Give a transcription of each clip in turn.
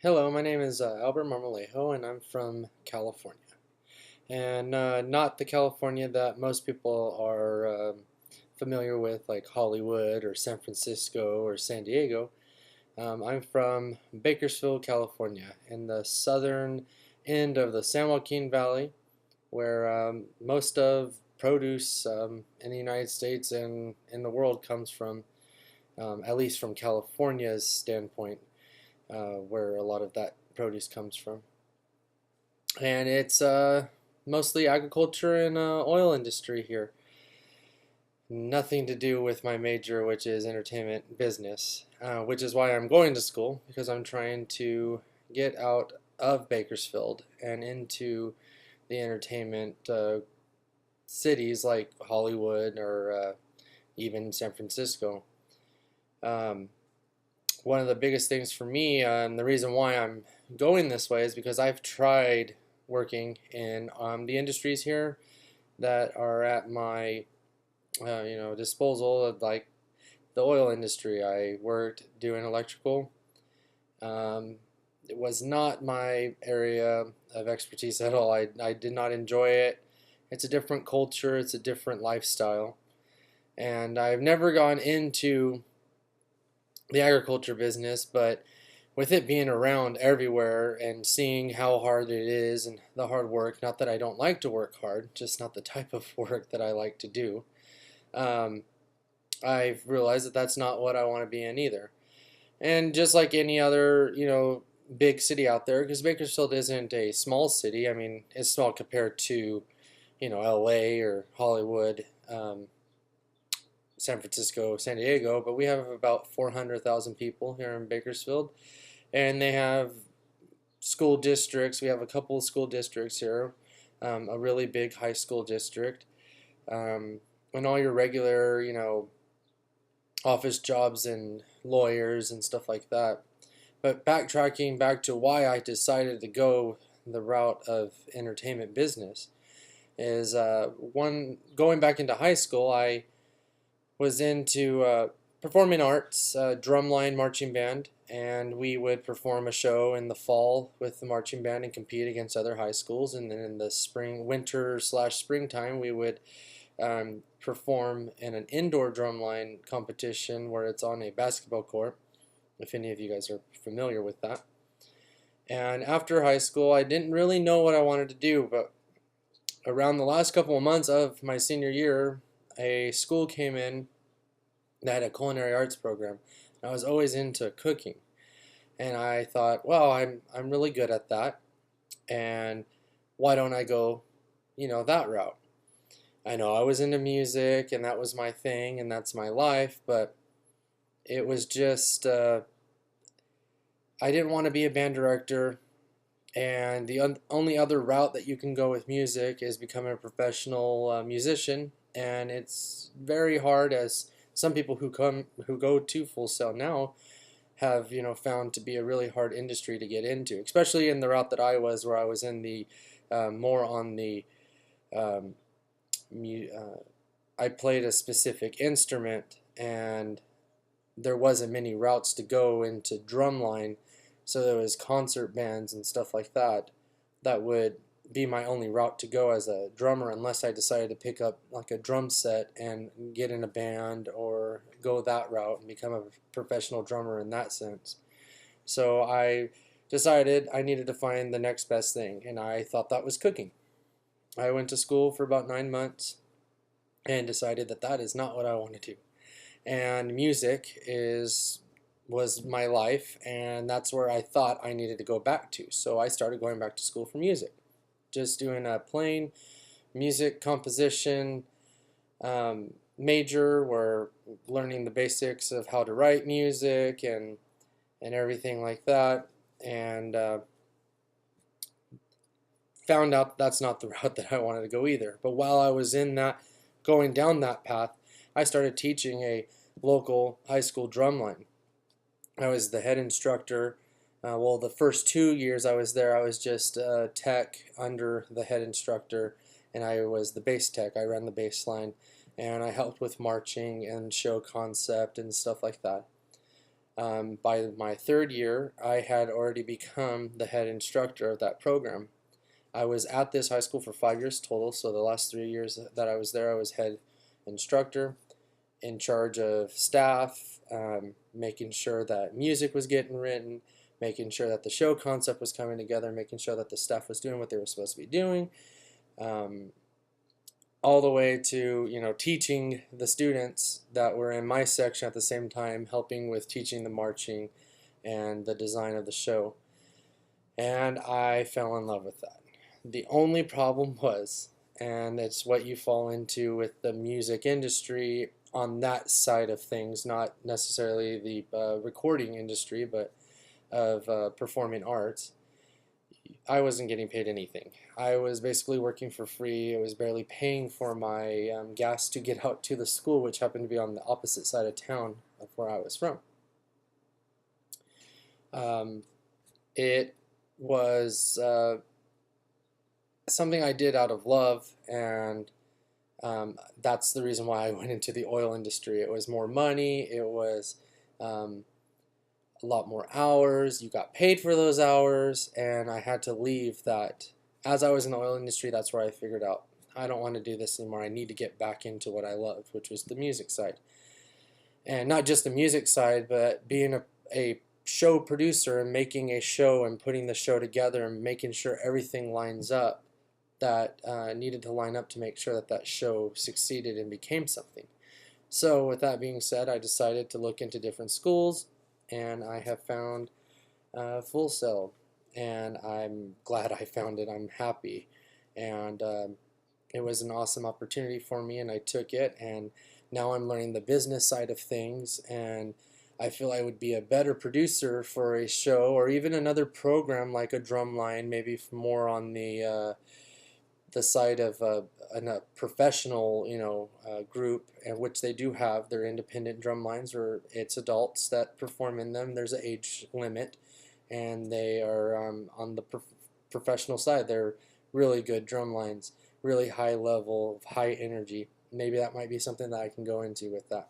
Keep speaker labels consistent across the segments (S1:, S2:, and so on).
S1: Hello, my name is Albert Marmolejo, and I'm from California. And not the California that most people are familiar with, like Hollywood or San Francisco or San Diego. I'm from Bakersfield, California, in the southern end of the San Joaquin Valley, where most of produce in the United States and in the world comes from, at least from California's standpoint, where a lot of that produce comes from. And it's mostly agriculture and oil industry here. Nothing to do with my major, which is entertainment business, which is why I'm going to school, because I'm trying to get out of Bakersfield and into the entertainment cities like Hollywood or even San Francisco. Um, One of the biggest things for me, and the reason why I'm going this way, is because I've tried working in the industries here that are at my disposal, of like the oil industry. I worked doing electrical. It was not my area of expertise at all. I did not enjoy it. It's a different culture, it's a different lifestyle, and I've never gone into the agriculture business, but with it being around everywhere and seeing how hard it is and the hard work, not that I don't like to work hard, just not the type of work that I like to do, um, I've realized that that's not what I want to be in either. And just like any other, big city out there, because Bakersfield isn't a small city. I mean, it's small compared to, LA or Hollywood, San Francisco, San Diego, but we have about 400,000 people here in Bakersfield, and they have school districts. We have a couple of school districts here, a really big high school district, and all your regular, office jobs and lawyers and stuff like that. But backtracking back to why I decided to go the route of entertainment business is going back into high school, I was into performing arts, drumline marching band, and we would perform a show in the fall with the marching band and compete against other high schools. And then in the winter/springtime, we would perform in an indoor drumline competition where it's on a basketball court, if any of you guys are familiar with that. And after high school, I didn't really know what I wanted to do, but around the last couple of months of my senior year, a school came in that had a culinary arts program. I was always into cooking, and I thought, well, I'm really good at that, and why don't I go, that route? I know I was into music, and that was my thing, and that's my life, but it was just I didn't want to be a band director. And the only other route that you can go with music is becoming a professional musician, and it's very hard, as some people who go to Full Sail now have found to be a really hard industry to get into, especially in the route that I was, where I was in the more on the um, I played a specific instrument, and there wasn't many routes to go into drumline. So there was concert bands and stuff like that that would be my only route to go as a drummer, unless I decided to pick up like a drum set and get in a band or go that route and become a professional drummer in that sense. So I decided I needed to find the next best thing, and I thought that was cooking. I went to school for about 9 months and decided that that is not what I want to do. And music was my life, and that's where I thought I needed to go back to. So I started going back to school for music, just doing a plain music composition major. We're learning the basics of how to write music and everything like that, and found out that's not the route that I wanted to go either. But while I was going down that path, I started teaching a local high school drumline. I was the head instructor. Well, the first 2 years I was there, I was just tech under the head instructor, and I was the bass tech. I ran the bass line, and I helped with marching and show concept and stuff like that. By my third year, I had already become the head instructor of that program. I was at this high school for 5 years total, so the last 3 years that I was there, I was head instructor, in charge of staff, making sure that music was getting written, making sure that the show concept was coming together, making sure that the staff was doing what they were supposed to be doing, um, all the way to teaching the students that were in my section at the same time, helping with teaching the marching and the design of the show. And I fell in love with that. The only problem was, and it's what you fall into with the music industry on that side of things, not necessarily the recording industry, but of performing arts, I wasn't getting paid anything. I was basically working for free. It was barely paying for my gas to get out to the school, which happened to be on the opposite side of town of where I was from. It was something I did out of love, and that's the reason why I went into the oil industry. It was more money. It was a lot more hours. You got paid for those hours, and I had to leave that. As I was in the oil industry, that's where I figured out I don't want to do this anymore. I need to get back into what I love, which was the music side. And not just the music side, but being a show producer and making a show and putting the show together and making sure everything lines up that needed to line up to make sure that that show succeeded and became something. So with that being said, I decided to look into different schools, and I have found Full Sail, and I'm glad I found it. I'm happy, and it was an awesome opportunity for me, and I took it, and now I'm learning the business side of things, and I feel I would be a better producer for a show or even another program like a Drumline, maybe more on the side of a professional, group, and which they do have. They're independent drum lines, or it's adults that perform in them. There's an age limit, and they are on the professional side. They're really good drum lines, really high level, high energy. Maybe that might be something that I can go into with that.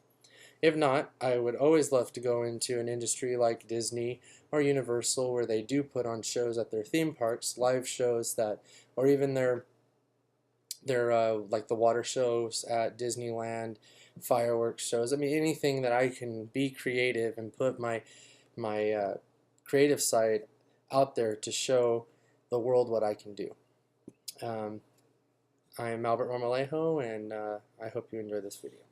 S1: If not, I would always love to go into an industry like Disney or Universal, where they do put on shows at their theme parks, live shows that, or even their like the water shows at Disneyland, fireworks shows. I mean, anything that I can be creative and put my creative side out there to show the world what I can do. I'm Albert Marmolejo, and I hope you enjoy this video.